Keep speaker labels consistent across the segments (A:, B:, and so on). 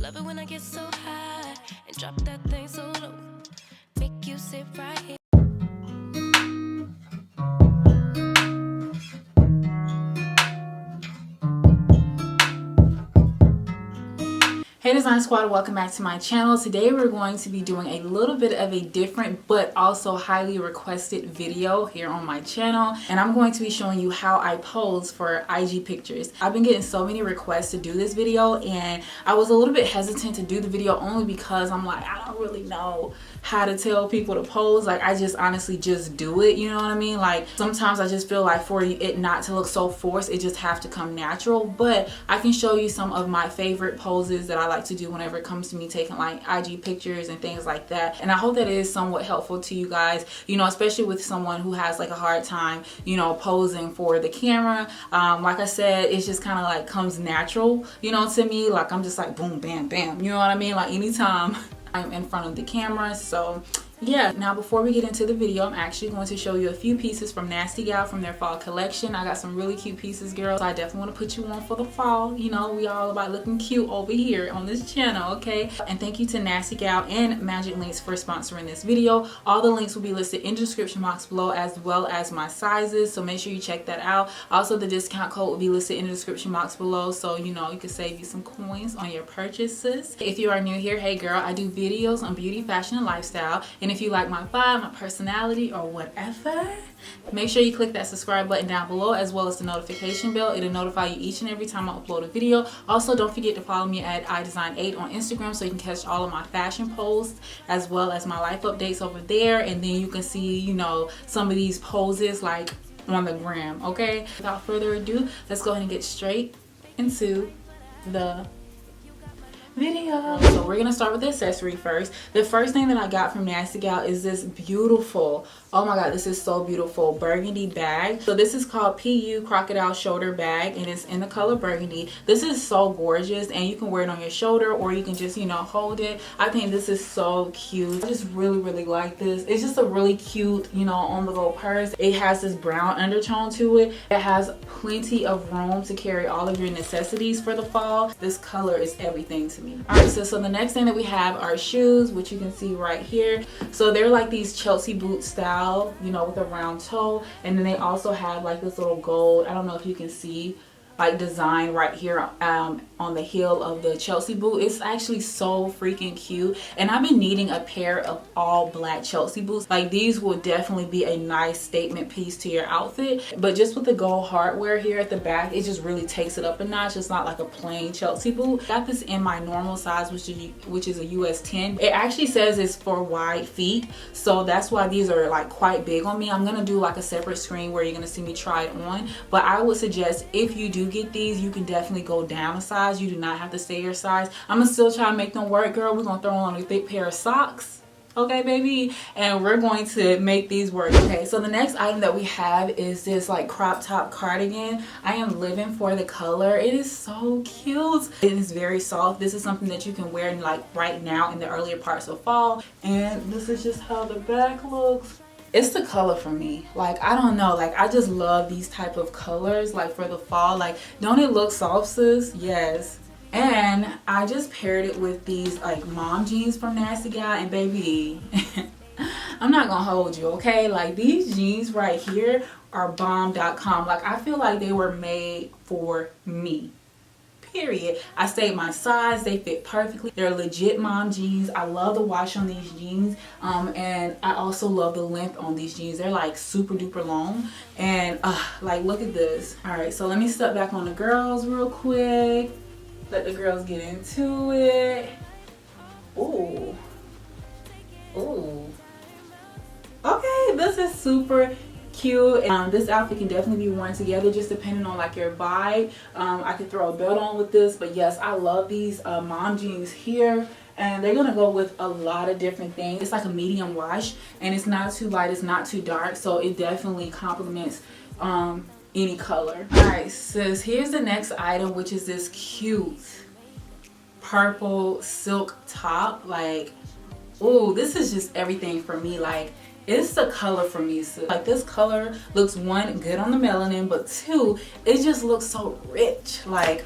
A: Love it when I get so high and drop that thing so low. Make you sit right here.
B: Hey Design Squad, welcome back to my channel. Today we're going to be doing a little bit of a different but also highly requested video here on my channel, and I'm going to be showing you how I pose for IG pictures. I've been getting so many requests to do this video, and I was a little bit hesitant to do the video only because I'm like, I don't really know how to tell people to pose. Like, I just honestly just do it, you know what I mean? Like, sometimes I just feel like for it not to look so forced, it just have to come natural. But I can show you some of my favorite poses that I like to do whenever it comes to me taking like IG pictures and things like that. And I hope that it is somewhat helpful to you guys, you know, especially with someone who has like a hard time, you know, posing for the camera. Like I said, it's just kind of like comes natural, you know, to me. Like, I'm just like boom, bam, bam, you know what I mean? Like, anytime I'm in front of the camera. So yeah, now before we get into the video, I'm actually going to show you a few pieces from NASTYGAL from their fall collection. I got some really cute pieces, girls. I definitely want to put you on for the fall. You know, we all about looking cute over here on this channel, okay? And thank you to NASTYGAL and Magic Links for sponsoring this video. All the links will be listed in the description box below, as well as my sizes, so make sure you check that out. Also, the discount code will be listed in the description box below, so you know you can save you some coins on your purchases. If you are new here, hey girl, I do videos on beauty, fashion, and lifestyle. And if you like my vibe, my personality, or whatever, make sure you click that subscribe button down below, as well as the notification bell. It'll notify you each and every time I upload a video. Also, don't forget to follow me at iDESIGN8 on Instagram so you can catch all of my fashion posts as well as my life updates over there. And then you can see, you know, some of these poses like on the gram, okay? Without further ado, let's go ahead and get straight into the video. So we're gonna start with the accessory first. The first thing that I got from NASTYGAL is this beautiful, oh my god, this is so beautiful, burgundy bag. So this is called PU Crocodile Shoulder Bag, and it's in the color burgundy. This is so gorgeous, and you can wear it on your shoulder, or you can just, you know, hold it. I think this is so cute. I just really like this. It's just a really cute, you know, on the go purse. It has this brown undertone to it. It has plenty of room to carry all of your necessities for the fall. This color is everything to me. Alright, so the next thing that we have are shoes, which you can see right here. So they're like these Chelsea boot style, you know, with a round toe, and then they also have like this little gold, I don't know if you can see, like design right here on the heel of the Chelsea boot. It's actually so freaking cute, and I've been needing a pair of all black Chelsea boots. Like, these will definitely be a nice statement piece to your outfit, but just with the gold hardware here at the back, it just really takes it up a notch. It's not like a plain Chelsea boot. Got this in my normal size, which is a US 10. It actually says it's for wide feet, so that's why these are like quite big on me. I'm gonna do like a separate screen where you're gonna see me try it on, but I would suggest if you do get these, you can definitely go down a size. You do not have to stay your size. I'm gonna still try to make them work, girl. We're gonna throw on a thick pair of socks, okay baby, and we're going to make these work. Okay, so the next item that we have is this like crop top cardigan. I am living for the color. It is so cute. It is very soft. This is something that you can wear in like right now in the earlier parts of fall, and this is just how the back looks. It's the color for me. Like, I don't know, like I just love these type of colors like for the fall. Like, don't it look soft, sis? Yes. And I just paired it with these like mom jeans from NASTYGAL, and baby I'm not gonna hold you, okay? Like, these jeans right here are bomb.com. Like, I feel like they were made for me, period. I stayed my size. They fit perfectly. They're legit mom jeans. I love the wash on these jeans, and I also love the length on these jeans. They're like super duper long, and like, look at this. All right, so let me step back on the girls real quick. Let the girls get into it. Ooh, okay, this is super cute. This outfit can definitely be worn together, just depending on like your vibe. I could throw a belt on with this, but yes, I love these mom jeans here, and they're gonna go with a lot of different things. It's like a medium wash, and it's not too light, it's not too dark, so it definitely complements any color. All right, sis, here's the next item, which is this cute purple silk top. Like, ooh, this is just everything for me. Like, it's the color for me, sis. Like, this color looks, one, good on the melanin, but two, it just looks so rich. Like,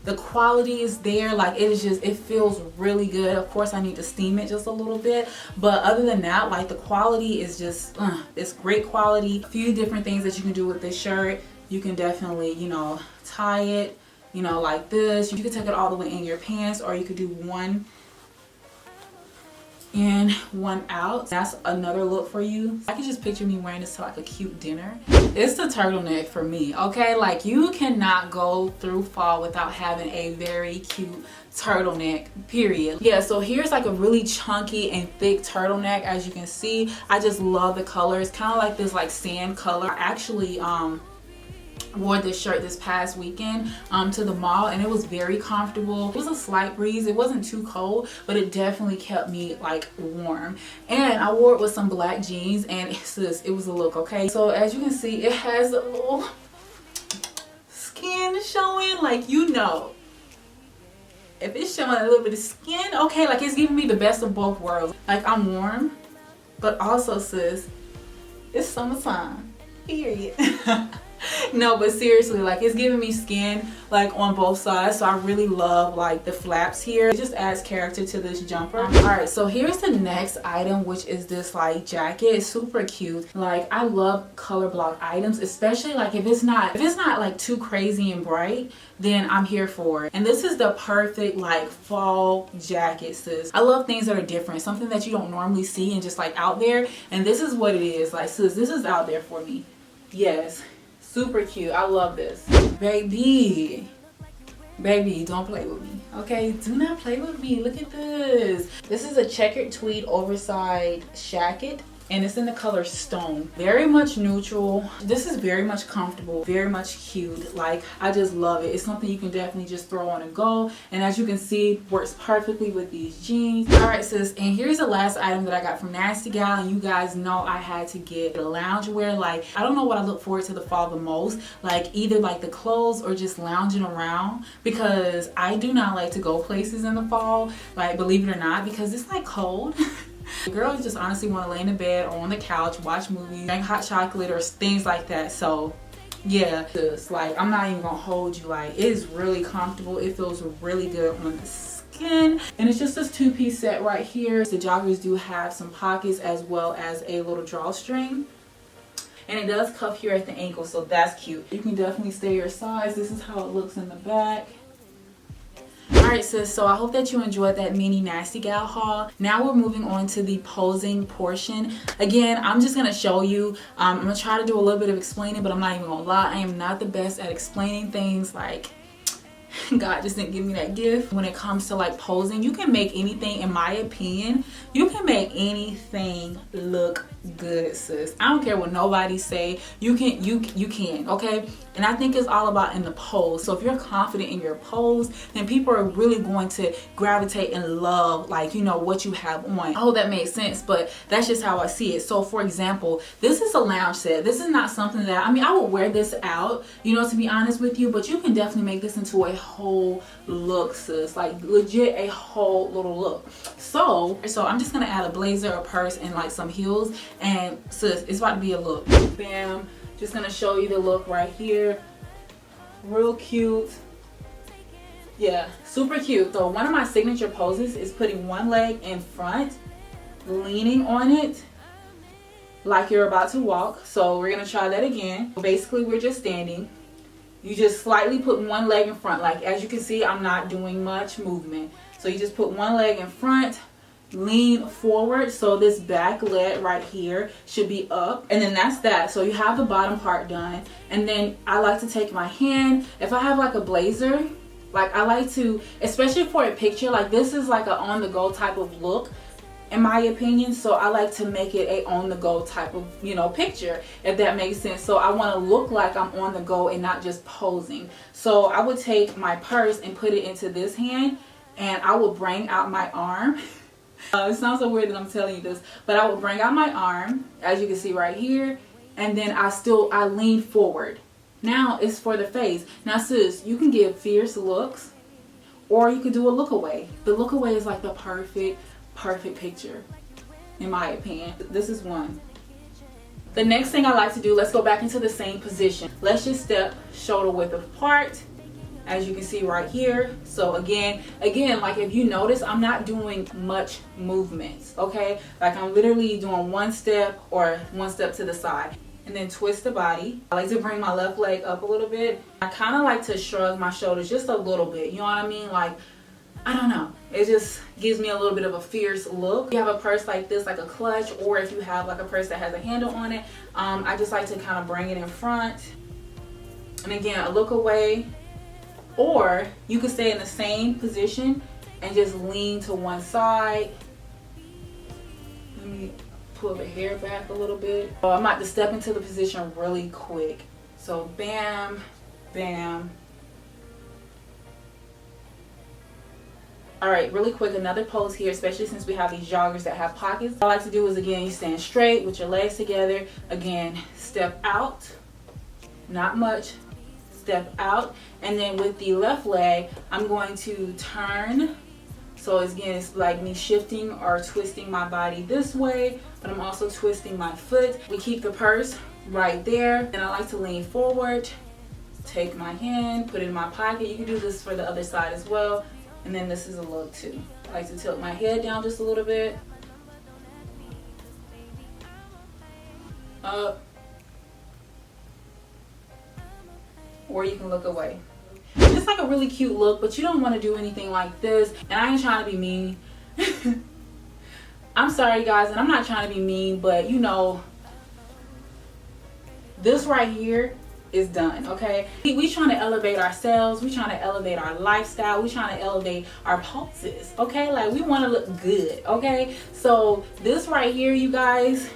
B: The quality is there. Like, it is just, it feels really good. Of course I need to steam it just a little bit, but other than that, like, the quality is just it's great quality. A few different things that you can do with this shirt. You can definitely, you know, tie it, you know, like this. You can take it all the way in your pants, or you could do one in, one out. That's another look for you. I can just picture me wearing this to like a cute dinner. It's the turtleneck for me, okay? Like, you cannot go through fall without having a very cute turtleneck, period. Yeah, so here's like a really chunky and thick turtleneck. As you can see, I just love the color. It's kind of like this like sand color. I actually wore this shirt this past weekend to the mall, and it was very comfortable. It was a slight breeze. It wasn't too cold, but it definitely kept me like warm. And I wore it with some black jeans, and it was a look, okay? So as you can see, it has a little skin showing, like, you know, if it's showing a little bit of skin, okay, like, it's giving me the best of both worlds. Like, I'm warm, but also, sis, it's summertime, period. No, but seriously, like, it's giving me skin like on both sides. So I really love like the flaps here. It just adds character to this jumper. All right, so here's the next item, which is this like jacket. It's super cute. Like, I love color block items, especially like if it's not like too crazy and bright, then I'm here for it. And this is the perfect like fall jacket, sis. I love things that are different, something that you don't normally see and just like out there. And this is what it is. Like, sis, this is out there for me. Yes. Super cute. I love this. Baby, don't play with me, okay? Do not play with me. Look at this. This is a checkered tweed oversized jacket, and it's in the color stone. Very much neutral. This is very much comfortable, very much cute. Like, I just love it. It's something you can definitely just throw on and go. And as you can see, works perfectly with these jeans. All right, sis, and here's the last item that I got from NASTYGAL. And you guys know I had to get the loungewear. Like, I don't know what I look forward to the fall the most. Like, either like the clothes or just lounging around, because I do not like to go places in the fall, like, believe it or not, because it's like cold. Girls just honestly want to lay in the bed or on the couch, watch movies, drink hot chocolate or things like that. So yeah, just like, I'm not even gonna hold you, like, it is really comfortable. It feels really good on the skin, and it's just this two-piece set right here. The joggers do have some pockets as well as a little drawstring, and it does cuff here at the ankle, so that's cute. You can definitely stay your size. This is how it looks in the back. Alright, sis, so I hope that you enjoyed that mini NASTYGAL haul. Now we're moving on to the posing portion. Again, I'm just going to show you. I'm going to try to do a little bit of explaining, but I'm not even going to lie. I am not the best at explaining things. Like, God just didn't give me that gift. When it comes to like posing, you can make anything, in my opinion, you can make anything look good, sis. I don't care what nobody say. You can, okay? And I think it's all about in the pose. So if you're confident in your pose, then people are really going to gravitate and love, like, you know, what you have on. I hope that makes sense, but that's just how I see it. So for example, this is a lounge set. This is not something that, I mean, I would wear this out, you know, to be honest with you, but you can definitely make this into a whole look, sis. Like, legit a whole little look. So I'm just gonna add a blazer, a purse, and like some heels, and sis, it's about to be a look. Bam. Just gonna show you the look right here. Real cute. Yeah, super cute. So one of my signature poses is putting one leg in front, leaning on it like you're about to walk. So we're gonna try that again. Basically, we're just standing. You just slightly put one leg in front. Like, as you can see, I'm not doing much movement. So you just put one leg in front, lean forward, so this back leg right here should be up, and then that's that. So you have the bottom part done, and then I like to take my hand, if I have like a blazer, like I like to, especially for a picture, like this is like a on-the-go type of look in my opinion, so I like to make it a on-the-go type of, you know, picture, if that makes sense. So I want to look like I'm on the go and not just posing. So I would take my purse and put it into this hand, and I will bring out my arm. It sounds so weird that I'm telling you this, but I will bring out my arm, as you can see right here, and then I lean forward. Now it's for the face. Now sis, you can give fierce looks, or you could do a look away. The look away is like the perfect picture, in my opinion. This is one. The next thing I like to do, let's go back into the same position. Let's just step shoulder width apart, as you can see right here. So again, like if you notice, I'm not doing much movements, okay? Like I'm literally doing one step or one step to the side. And then twist the body. I like to bring my left leg up a little bit. I kind of like to shrug my shoulders just a little bit, you know what I mean? Like, I don't know, it just gives me a little bit of a fierce look. If you have a purse like this, like a clutch, or if you have like a purse that has a handle on it, I just like to kind of bring it in front. And again, a look away. Or you could stay in the same position and just lean to one side. Let me pull the hair back a little bit. I'm about to step into the position really quick. So bam, bam. All right, really quick, another pose here, especially since we have these joggers that have pockets. What I like to do is, again, you stand straight with your legs together. Again, step out, not much, step out. And then with the left leg, I'm going to turn. So again, it's like me shifting or twisting my body this way, but I'm also twisting my foot. We keep the purse right there. And I like to lean forward, take my hand, put it in my pocket. You can do this for the other side as well. And then this is a look too. I like to tilt my head down just a little bit. Up. Or you can look away. It's like a really cute look, but you don't want to do anything like this. And I ain't trying to be mean. I'm sorry guys, and I'm not trying to be mean, but you know, this right here is done, okay? We trying to elevate ourselves, we trying to elevate our lifestyle, we trying to elevate our pulses, okay? Like we want to look good, okay? So this right here, you guys,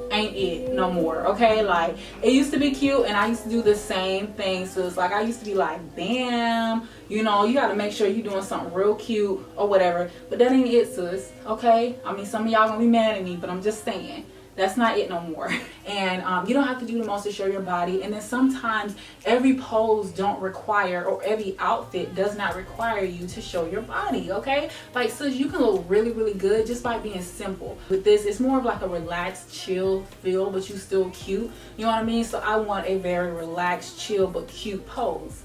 B: ain't it no more, okay? Like it used to be cute, and I used to do the same thing. So it's like I used to be like, bam, you know, you got to make sure you're doing something real cute or whatever, but that ain't it, sis, okay? I mean, some of y'all gonna be mad at me, but I'm just saying that's not it no more. And you don't have to do the most to show your body. And then sometimes every pose don't require, or every outfit does not require you to show your body, okay? Like, sis, you can look really, really good just by being simple. With this, it's more of like a relaxed, chill feel, but you still cute. You know what I mean? So I want a very relaxed, chill, but cute pose.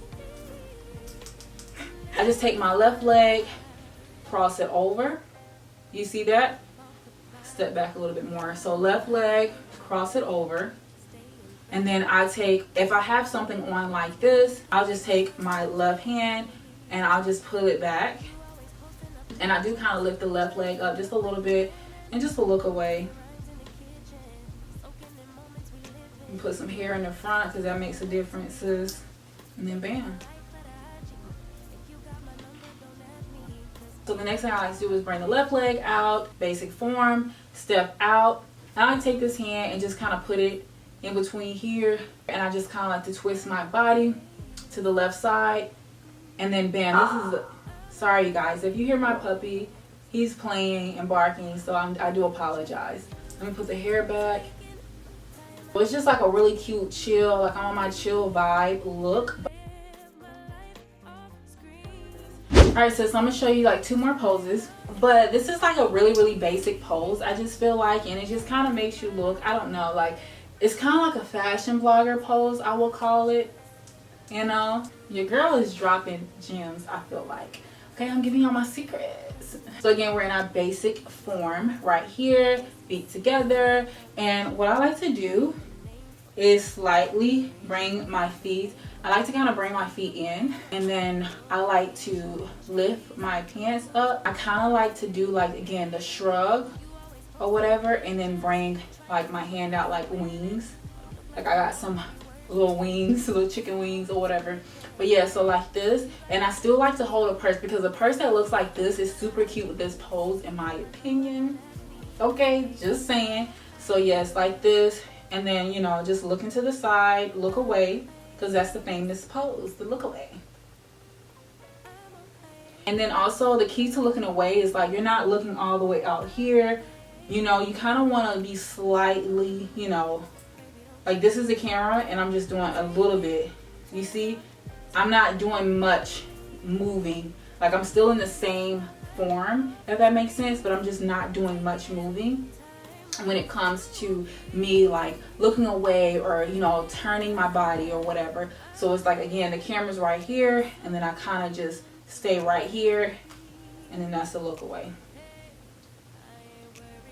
B: I just take my left leg, cross it over. You see that? Step back a little bit more. So left leg, cross it over. And then I take, if I have something on like this, I'll just take my left hand and I'll just pull it back. And I do kind of lift the left leg up just a little bit and just to look away. And put some hair in the front because that makes a difference, sis. And then bam. So the next thing I like to do is bring the left leg out, basic form, step out. And I take this hand and just kind of put it in between here. And I just kind of like to twist my body to the left side. And then bam, this is, sorry you guys, if you hear my puppy, he's playing and barking, so I do apologize. Let me put the hair back. Well, it's just like a really cute chill, like I'm on my chill vibe look. Alright, so I'm going to show you like 2 more poses. But this is like a really, really basic pose, I just feel like. And it just kind of makes you look, I don't know, like it's kind of like a fashion blogger pose, I will call it. You know, your girl is dropping gems, I feel like. Okay, I'm giving y'all my secrets. So again, we're in our basic form right here, feet together. And what I like to do is slightly bring my feet. I like to kind of bring my feet in, and then I like to lift my pants up. I kind of like to do like, again, the shrug or whatever, and then bring like my hand out like wings. Like I got some little wings, little chicken wings or whatever. But yeah, so like this. And I still like to hold a purse because a purse that looks like this is super cute with this pose, in my opinion. Okay, just saying. So yes, like this. And then, you know, just looking to the side, look away, because that's the famous pose, the look away. And then also the key to looking away is like you're not looking all the way out here. You know, you kind of want to be slightly, you know, like this is the camera and I'm just doing a little bit. You see, I'm not doing much moving. Like I'm still in the same form, if that makes sense, but I'm just not doing much moving when it comes to me like looking away or, you know, turning my body or whatever. So it's like, again, the camera's right here, and then I kind of just stay right here, and then that's the look away.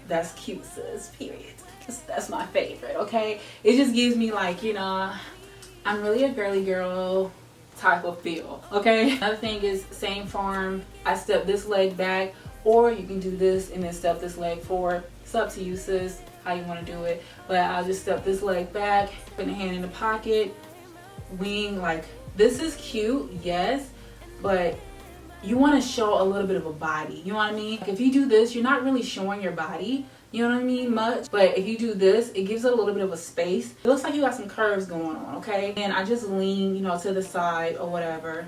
B: That's cute, sis, period. That's my favorite, okay? It just gives me like, you know, I'm really a girly girl type of feel, okay? Another thing is same form. I step this leg back, or you can do this and then step this leg forward. It's up to you, sis, how you want to do it. But I'll just step this leg back, put the hand in the pocket, wing. Like, this is cute, yes, but you want to show a little bit of a body, you know what I mean? Like, if you do this, you're not really showing your body, you know what I mean, much. But if you do this, it gives it a little bit of a space. It looks like you got some curves going on, okay? And I just lean, you know, to the side or whatever,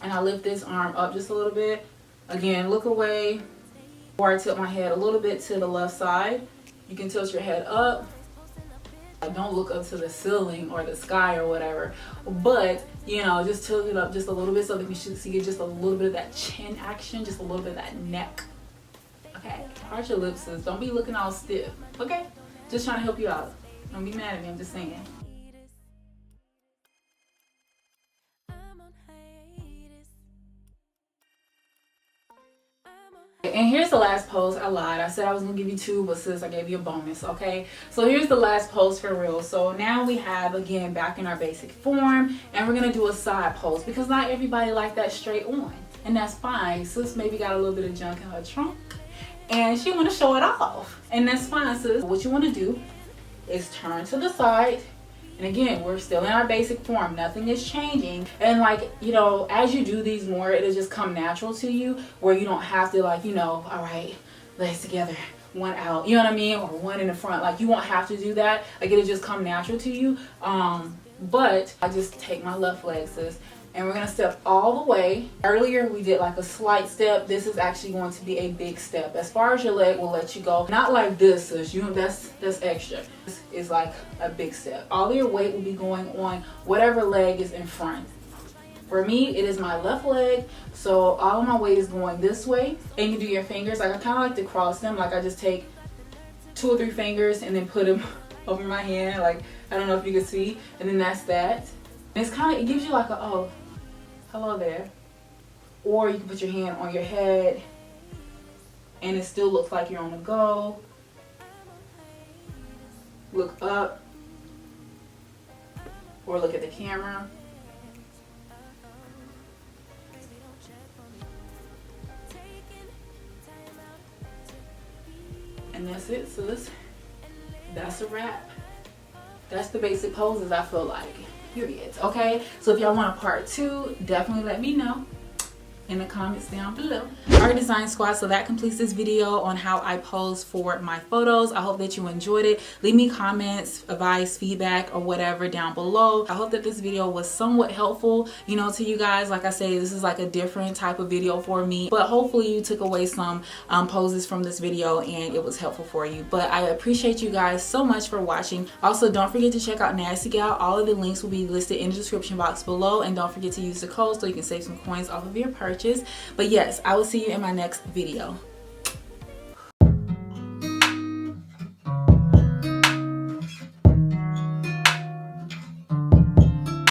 B: and I lift this arm up just a little bit. Again, look away, or I tilt my head a little bit to the left side. You can tilt your head up. Don't look up to the ceiling or the sky or whatever, but you know, just tilt it up just a little bit so that you should see just a little bit of that chin action, just a little bit of that neck. Okay, arch your lips, sis. Don't be looking all stiff, okay? Just trying to help you out. Don't be mad at me, I'm just saying. And here's the last pose. I lied. I said I was gonna give you two, but sis, I gave you a bonus, okay? So here's the last pose for real. So now we have, again, back in our basic form, and we're gonna do a side pose because not everybody like that straight on, and that's fine. Sis maybe got a little bit of junk in her trunk, and she wanna show it off, and that's fine, sis. What you wanna do is turn to the side. And again, we're still in our basic form. Nothing is changing. And like, you know, as you do these more, it'll just come natural to you where you don't have to like, you know, all right, legs together, one out, you know what I mean? Or one in the front. Like, you won't have to do that. Like, it'll just come natural to you. But I just take my left leg, sis, and we're gonna step all the way. Earlier we did like a slight step. This is actually going to be a big step. As far as your leg will let you go, not like this, sis. You know, that's extra. This is like a big step. All your weight will be going on whatever leg is in front. For me, it is my left leg, so all of my weight is going this way. And you do your fingers, like, I kind of like to cross them. Like, I just take 2 or 3 fingers and then put them over my hand. Like, I don't know if you can see. And then that's that. And it's kind of, it gives you like a, oh, hello there. Or you can put your hand on your head and it still looks like you're on the go. Look up or look at the camera. And that's it, sis. That's a wrap. That's the basic poses, I feel like. Period. Okay, so if y'all want a part 2, definitely let me know in the comments down below. Our design squad, so that completes this video on how I pose for my photos. I hope that you enjoyed it. Leave me comments, advice, feedback, or whatever down below. I hope that this video was somewhat helpful, you know, to you guys. Like I say, this is like a different type of video for me, but hopefully you took away some poses from this video and it was helpful for you. But I appreciate you guys so much for watching. Also, don't forget to check out NASTYGAL. All of the links will be listed in the description box below, and don't forget to use the code so you can save some coins off of your purchase. But yes, I will see you in my next video.